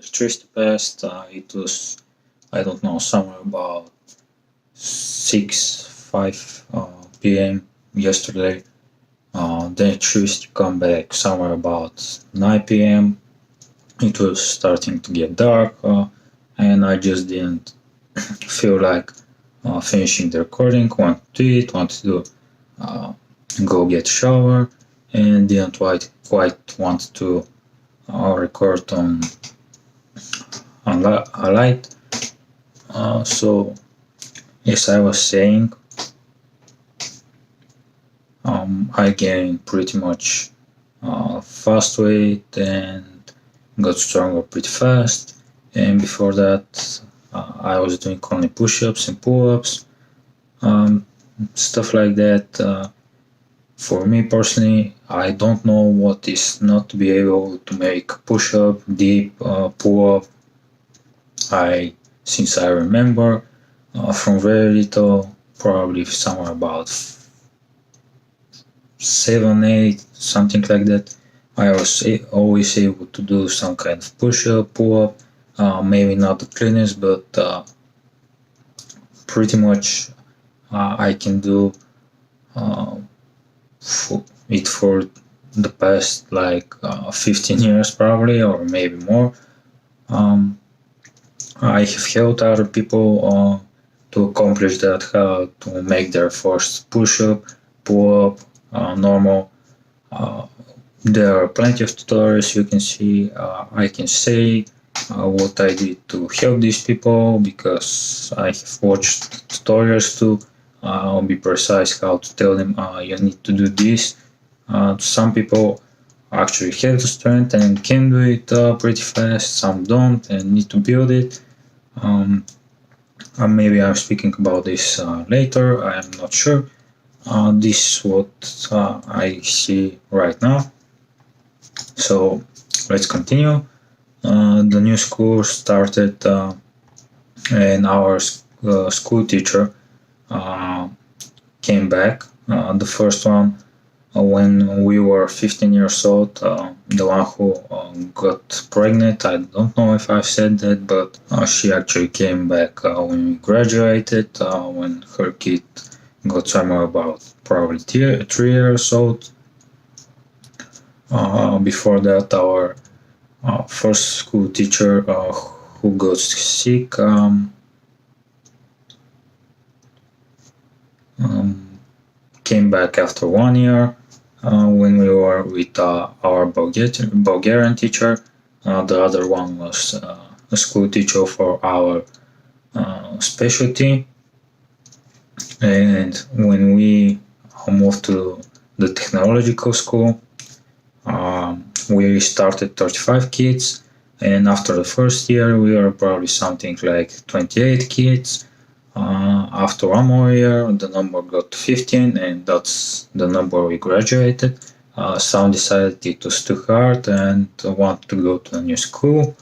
electricity passed. It was, I don't know, somewhere about 5 p.m. yesterday. The electricity come back somewhere about 9 p.m. It was starting to get dark, and I just didn't feel like finishing the recording. Want to eat, want to do, go get shower, and didn't quite want to record on a light. So as I was saying, I gained pretty much fast weight and got stronger pretty fast. And before that, I was doing only push-ups and pull-ups, stuff like that. For me personally, I don't know what is not to be able to make push-up, deep, pull-up. Since I remember, from very little, probably somewhere about 7, 8, something like that, I was always able to do some kind of push-up, pull-up, maybe not the cleanest, but pretty much I can do it for the past 15 years probably, or maybe more. I have helped other people to accomplish that, how to make their first push-up, pull-up, normal. There are plenty of tutorials you can see. I can say what I did to help these people, because I have watched tutorials to be precise how to tell them you need to do this. Some people actually have the strength and can do it pretty fast, some don't and need to build it. Maybe I'm speaking about this later, I'm not sure. This is what I see right now. So let's continue. The new school started, and our school teacher came back. The first one when we were 15 years old, the one who got pregnant. I don't know if I've said that, but she actually came back when we graduated, when her kid got somewhere about probably 3 years old. Before that, our first school teacher who got sick came back after 1 year when we were with our Bulgarian teacher. The other one was a school teacher for our specialty. And when we moved to the technological school, we started 35 kids, and after the first year we were probably something like 28 kids. After 1 more year, the number got to 15, and that's the number we graduated. Some decided it was too hard and wanted to go to a new school.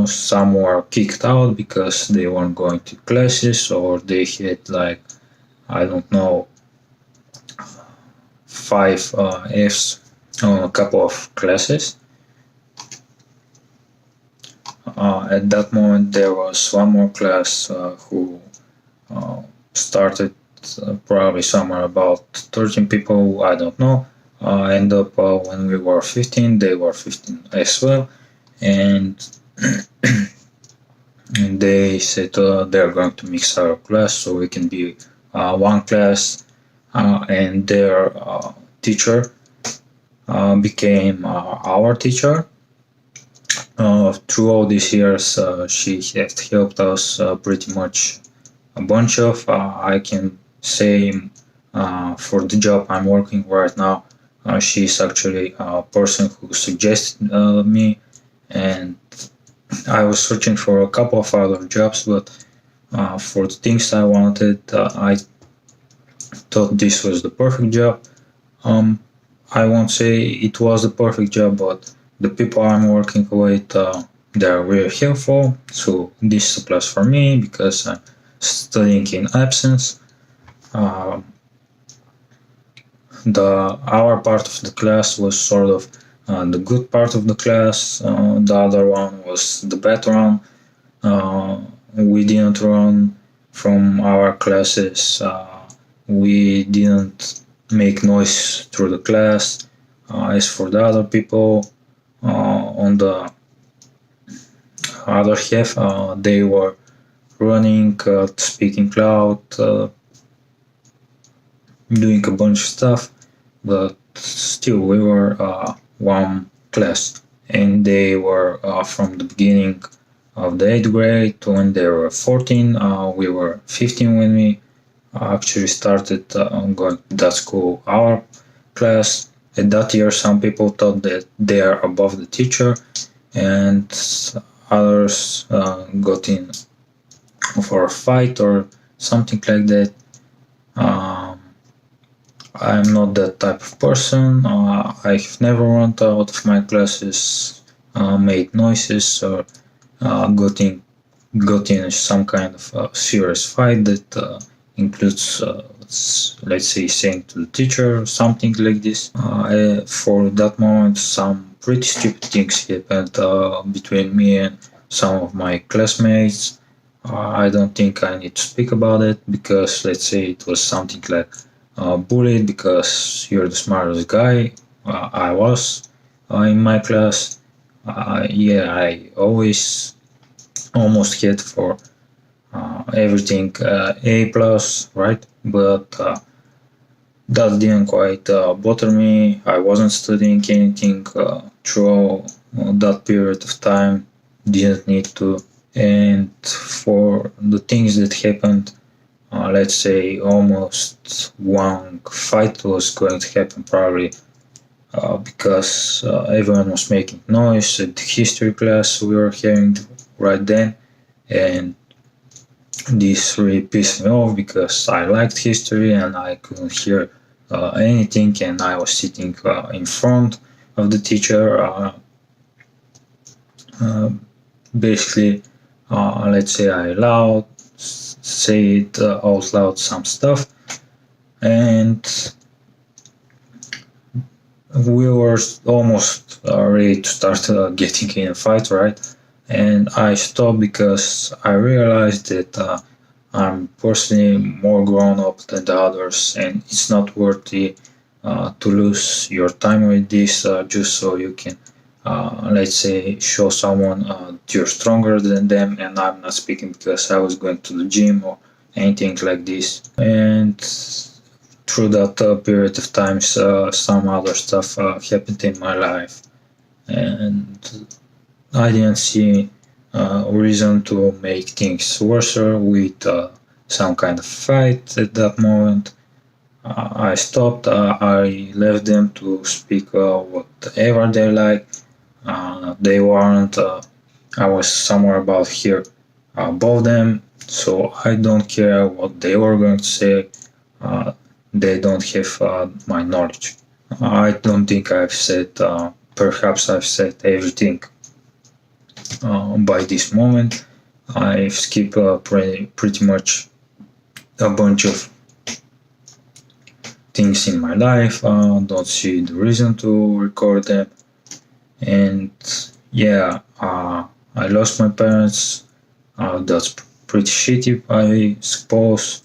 Some were kicked out because they weren't going to classes, or they had I don't know, 5 Fs on a couple of classes. At that moment there was one more class who started probably somewhere about 13 people, I don't know. End up when we were 15, they were 15 as well, and and they said they're going to mix our class so we can be one class, and their teacher became our teacher. Through all these years, she had helped us pretty much a bunch of. I can say for the job I'm working right now, she's actually a person who suggested me, and I was searching for a couple of other jobs, but for the things I wanted, I thought this was the perfect job. I won't say it was the perfect job, but the people I'm working with, they're really helpful, so this is a plus for me because I'm studying in absence. Our part of the class was sort of the good part of the class. The other one was the bad one. We didn't run from our classes. We didn't make noise through the class. As for the other people, on the other half, they were running, speaking loud, doing a bunch of stuff, but still we were one class, and they were from the beginning of the 8th grade when they were 14. We were 15 when we actually started going to that school. Our class at that year, some people thought that they are above the teacher, and others got in for a fight or something like that. I'm not that type of person. I've never run out of my classes, made noises, or got in some kind of serious fight that includes, let's say, saying to the teacher something like this. For that moment, some pretty stupid things happened between me and some of my classmates. I don't think I need to speak about it because, let's say, it was something like bullied because you're the smartest guy. I was in my class. Yeah, I always almost hit for everything A plus, right? But that didn't quite bother me. I wasn't studying anything through that period of time. Didn't need to. And for the things that happened, let's say almost one fight was going to happen probably because everyone was making noise at the history class we were having right then, and this really pissed me off because I liked history and I couldn't hear anything, and I was sitting in front of the teacher. Basically, let's say I say it out loud some stuff, and we were almost ready to start getting in a fight, right? And I stopped because I realized that I'm personally more grown up than the others, and it's not worthy to lose your time with this just so you can, let's say, show someone you're stronger than them. And I'm not speaking because I was going to the gym or anything like this. And through that period of time, some other stuff happened in my life, and I didn't see reason to make things worse with some kind of fight at that moment. I stopped. I left them to speak whatever they like. They weren't. I was somewhere about here above them, so I don't care what they were going to say. They don't have my knowledge. I don't think I've said. Perhaps I've said everything by this moment. I've skipped pretty much a bunch of things in my life. Don't see the reason to record them. And yeah, I lost my parents. That's pretty shitty, I suppose.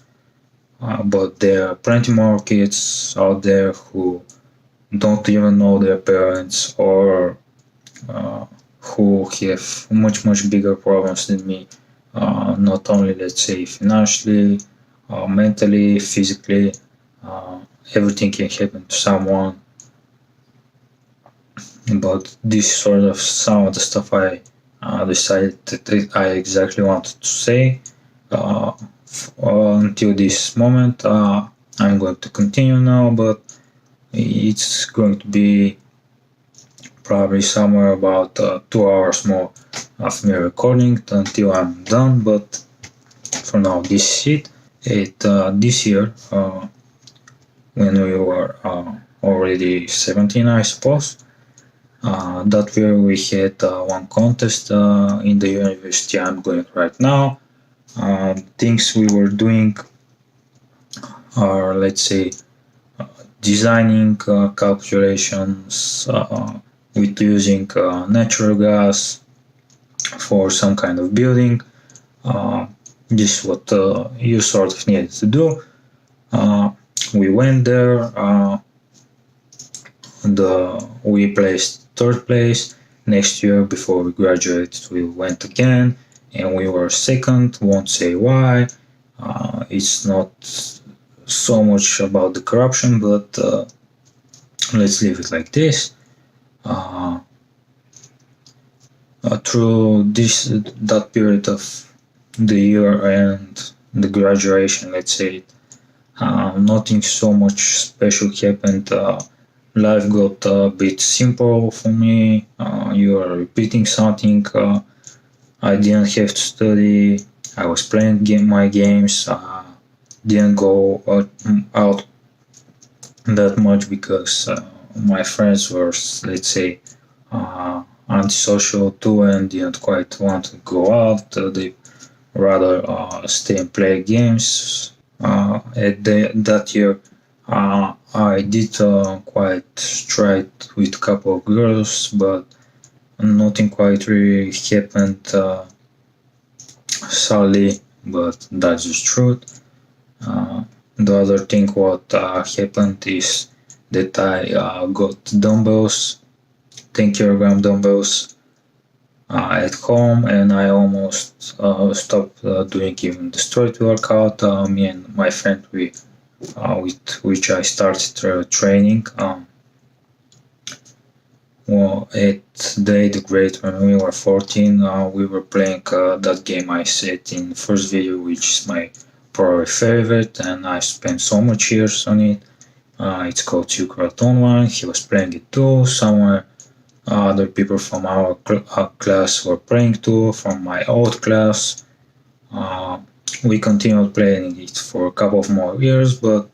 But there are plenty more kids out there who don't even know their parents, or who have much bigger problems than me. Not only, let's say, financially, mentally, physically. Everything can happen to someone. But this sort of some of the stuff I decided that I exactly wanted to say. Until this moment, I'm going to continue now, but it's going to be probably somewhere about 2 hours more of me recording until I'm done. But for now, this is it. This year, when we were already 17, I suppose, that year we had one contest in the university I'm going right now. Things we were doing are, let's say, designing calculations, with using natural gas for some kind of building. This is what you sort of needed to do. We went there. We placed third place. Next year, before we graduated, we went again, and we were second. Won't say why. It's not so much about the corruption, but let's leave it like this. Through that period of the year and the graduation, let's say, nothing so much special happened. Life got a bit simple for me. You are repeating something. I didn't have to study. I was playing my games. Didn't go out that much because my friends were, let's say, antisocial too and didn't quite want to go out. They rather stay and play games. That year, I did quite try it with a couple of girls, but nothing quite really happened. Sadly, but that's the truth. The other thing what happened is that I got dumbbells, 10 kilogram dumbbells at home, and I almost stopped doing even the straight workout. Me and my friend, with which I started training. At the 8th grade, when we were 14, we were playing that game I said in the first video, which is my probably favorite, and I spent so much years on it. It's called Secret Online. He was playing it too. Somewhere other people from our class were playing too, from my old class. We continued playing it for a couple of more years, but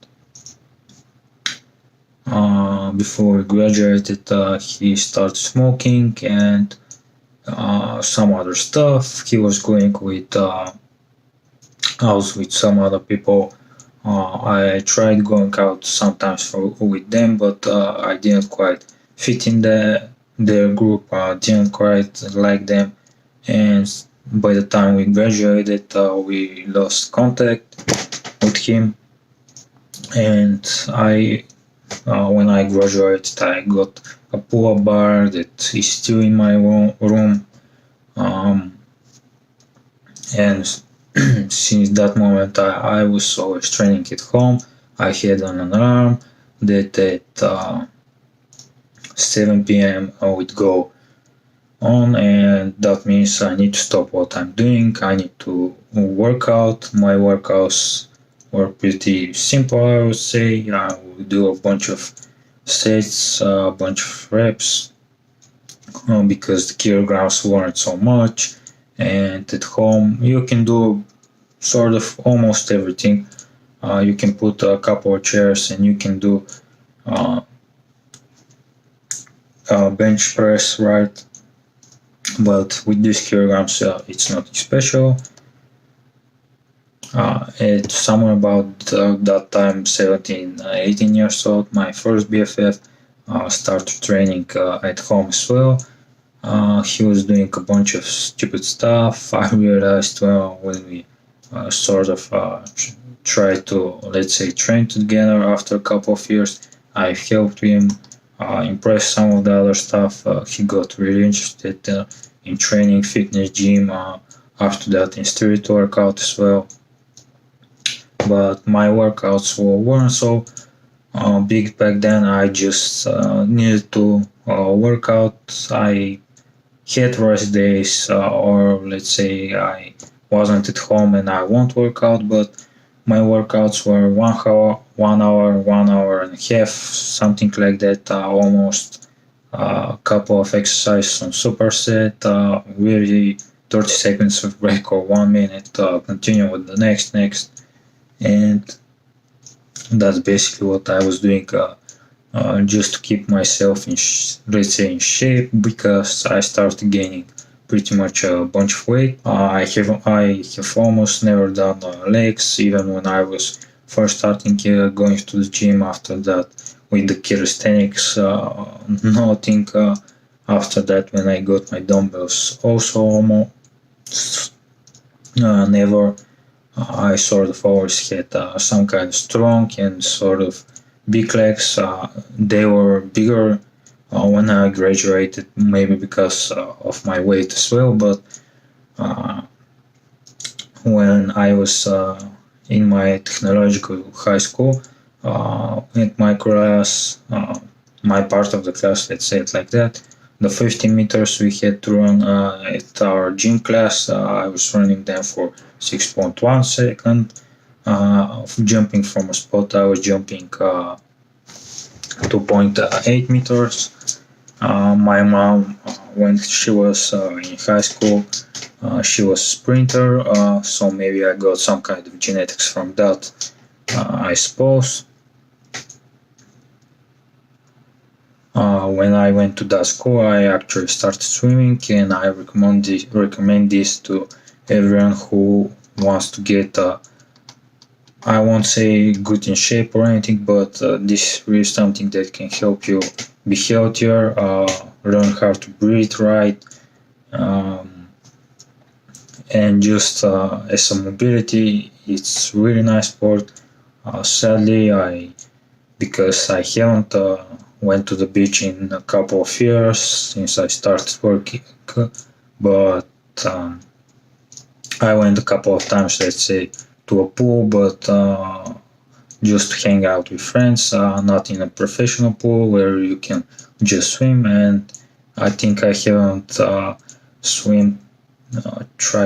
before we graduated, he started smoking and some other stuff. He was going with out with some other people. I tried going out sometimes with them, but I didn't quite fit in their group. Didn't quite like them, and by the time we graduated, we lost contact with him. And when I graduated, I got a pull-up bar that is still in my room. And since that moment, I was always training at home. I had an alarm that at 7 p.m. I would go on, and that means I need to stop what I'm doing. I need to work out. My workouts were pretty simple, I would say. I would do a bunch of sets, a bunch of reps, because the kilograms weren't so much. And at home, you can do sort of almost everything. You can put a couple of chairs and you can do bench press, right? But with these kilograms, it's nothing special. At somewhere about that time, 17, 18 years old, my first BFF started training at home as well. He was doing a bunch of stupid stuff. I realized, well, when we sort of try to, let's say, train together after a couple of years, I helped him impress some of the other stuff. He got really interested in training, fitness, gym, after that in street workout as well. But my workouts weren't so big back then. I just needed to work out. I had rest days, or let's say I wasn't at home and I won't work out, but my workouts were 1 hour, 1 hour and a half, something like that, almost a couple of exercises on superset, really 30 seconds of break or 1 minute, continue with the next, and that's basically what I was doing, just to keep myself in, let's say, in shape, because I started gaining pretty much a bunch of weight. I have almost never done legs, even when I was first starting going to the gym. After that, with the calisthenics, nothing After that, when I got my dumbbells, also almost never. I sort of always had some kind of strong and sort of big legs. They were bigger when I graduated, maybe because of my weight as well, but uh, when I was in my technological high school, in my class, my part of the class, let's say it like that, the 15 meters we had to run at our gym class, I was running them for 6.1 second. Jumping from a spot, I was jumping 2.8 meters. My mom, when she was in high school, she was a sprinter, so maybe I got some kind of genetics from that, I suppose. When I went to that school, I actually started swimming, and I recommend this to everyone who wants to get, I won't say good in shape or anything, but this is really something that can help you be healthier, learn how to breathe right, and just as a mobility, it's really nice sport. Sadly, because I haven't went to the beach in a couple of years since I started working, but I went a couple of times, let's say, to a pool, but just to hang out with friends, not in a professional pool where you can just swim. And I think I haven't tried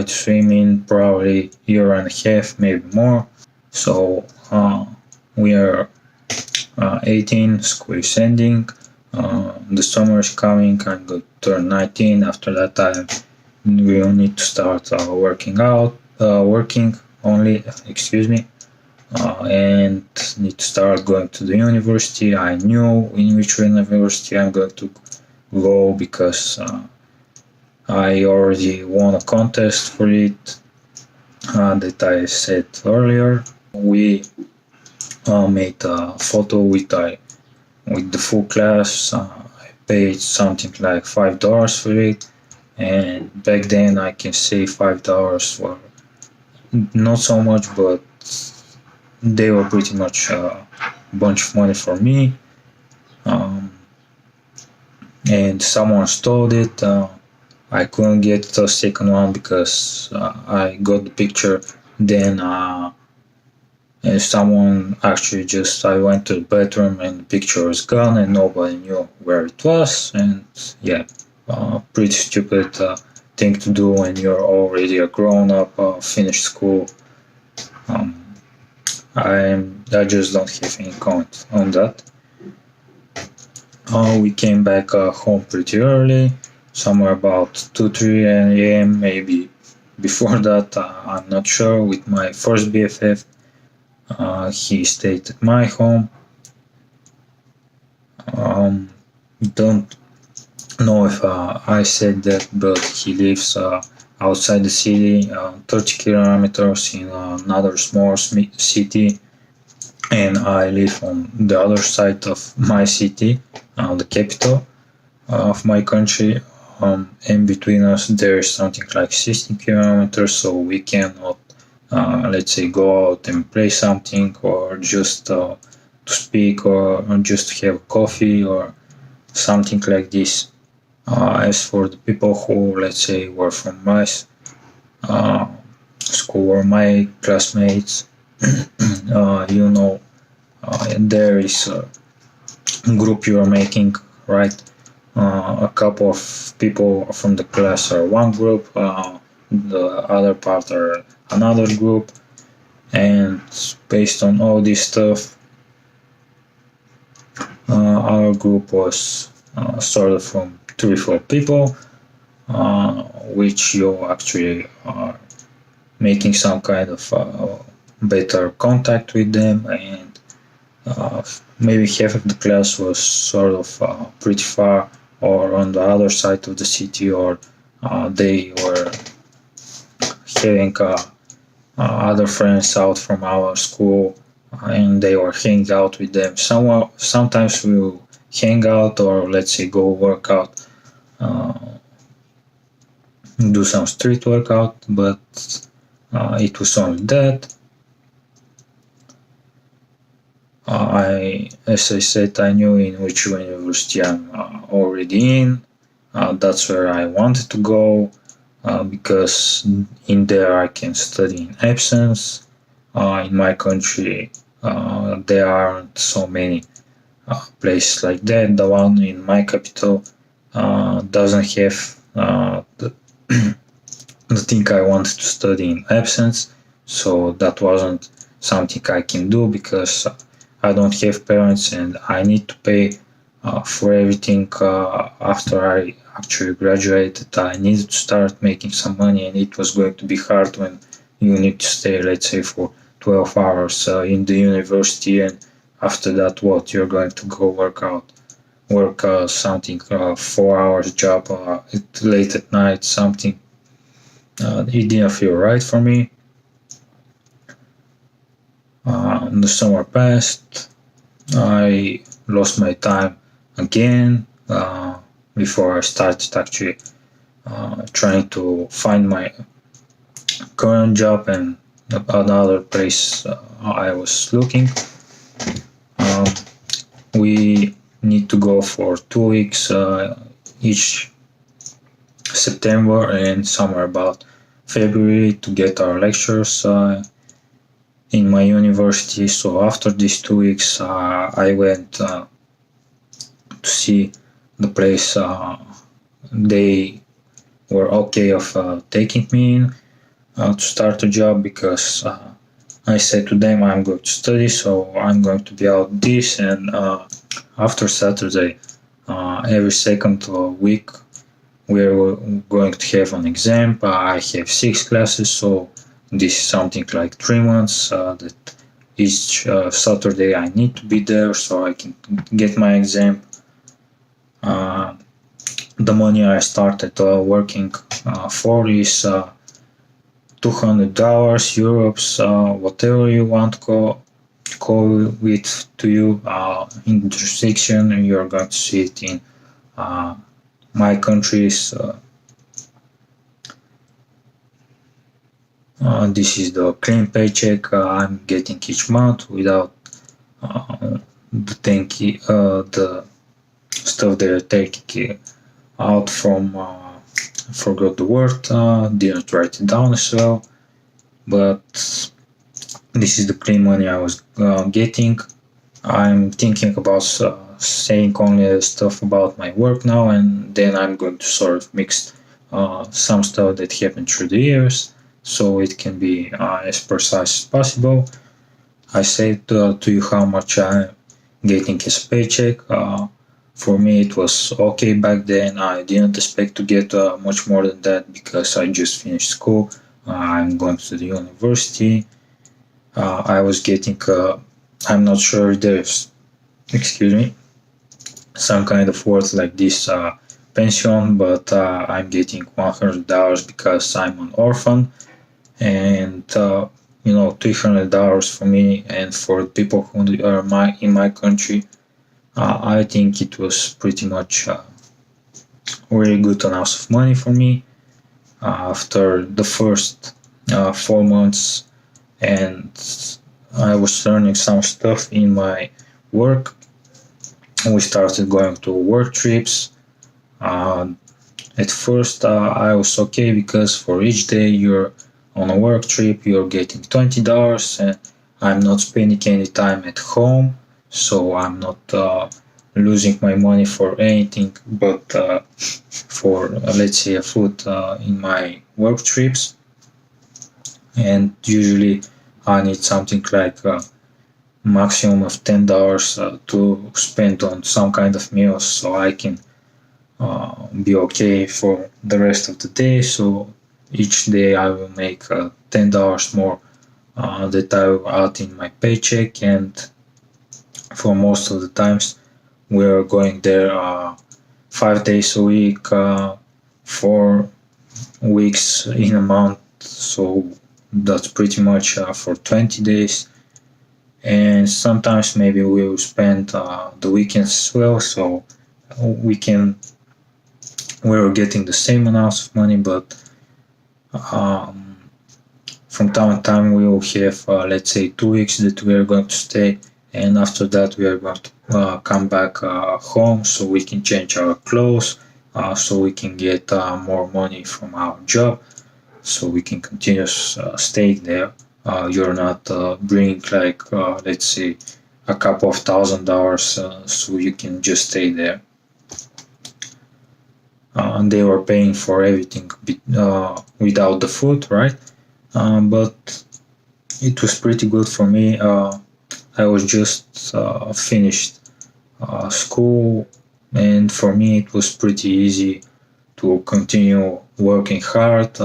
to swim in probably a year and a half, maybe more. So we are 18, school is ending, the summer is coming, I'm going to turn 19. After that, I will need to start working only, and need to start going to the university. I knew in which university I'm going to go because I already won a contest for it that I said earlier. We made a photo with the full class. I paid something like $5 for it, and back then I can say $5 were not so much, but they were pretty much a bunch of money for me. And someone stole it. I couldn't get the second one because I got the picture. Then and someone actually I went to the bathroom and the picture was gone and nobody knew where it was. And yeah, pretty stupid thing to do when you're already a grown up, finished school. I just don't have any comment on that. We came back home pretty early, somewhere about 2-3 a.m. maybe before that, I'm not sure, with my first BFF. He stayed at my home. Don't know if I said that, but he lives outside the city, 30 kilometers in another small city, and I live on the other side of my city, the capital of my country. In between us there is something like 16 kilometers, so we cannot, let's say, go out and play something, or just to speak, or just have coffee or something like this. As for the people who, let's say, were from my school or my classmates, there is a group you are making, right? A couple of people from the class are one group, the other part are another group, and based on all this stuff, our group was sort of from 3-4 people, which you actually are making some kind of better contact with them, and maybe half of the class was sort of pretty far or on the other side of the city, or they were having other friends out from our school, and they were hanging out with them. Sometimes we'll hang out, or let's say go work out uh, do some street workout, but it was only that. As I said, I knew in which university I'm already in. That's where I wanted to go because in there I can study in absence. In my country, there aren't so many places like that. The one in my capital doesn't have the thing I wanted to study in absence, so that wasn't something I can do because I don't have parents and I need to pay for everything after I actually graduated. I needed to start making some money, and it was going to be hard when you need to stay, let's say, for 12 hours in the university, and after that, what you're going to go work something 4 hours job late at night, something. It didn't feel right for me. The summer passed. I lost my time again before I started actually trying to find my current job and another place I was looking. Um, we need to go for 2 weeks each September and somewhere about February to get our lectures in my university. So after these 2 weeks, I went to see the place. They were okay of taking me in to start a job because I said to them I'm going to study, so I'm going to be out this and after Saturday, every second week we're going to have an exam. I have 6 classes, so this is something like 3 months that each Saturday I need to be there so I can get my exam. The money I started working for is $200, euros, whatever you want to call it to you. In the jurisdiction, you're going to see it in my countries. This is the clean paycheck I'm getting each month without the stuff they're taking out from. Forgot the word, didn't write it down as well, but this is the clean money I was getting. I'm thinking about saying only stuff about my work now, and then I'm going to sort of mix some stuff that happened through the years so it can be as precise as possible. I said to you how much I'm getting as a paycheck. For me, it was okay back then. I didn't expect to get much more than that because I just finished school. I'm going to the university. I was getting, I'm not sure if there's, excuse me, some kind of word like this pension, but I'm getting $100 because I'm an orphan, and $300 for me and for people who are in my country. I think it was pretty much very good enough of money for me after the first 4 months, and I was learning some stuff in my work. We started going to work trips. At first, I was okay because for each day you're on a work trip, you're getting $20, and I'm not spending any time at home, so I'm not losing my money for anything but for let's say a food in my work trips. And usually I need something like maximum of $10 to spend on some kind of meals so I can be okay for the rest of the day. So each day I will make $10 more that I will add in my paycheck, and for most of the times we're going there 5 days a week, 4 weeks in a month, so that's pretty much for 20 days. And sometimes maybe we will spend the weekends as well, so we can we were getting the same amount of money, but from time to time we will have, let's say, 2 weeks that we are going to stay, and after that we are going to come back home so we can change our clothes, so we can get more money from our job, so we can continue staying there. You're not bringing like, let's say, a couple of $1,000, so you can just stay there. And they were paying for everything without the food, right? But it was pretty good for me. I was just finished school, and for me it was pretty easy to continue working hard.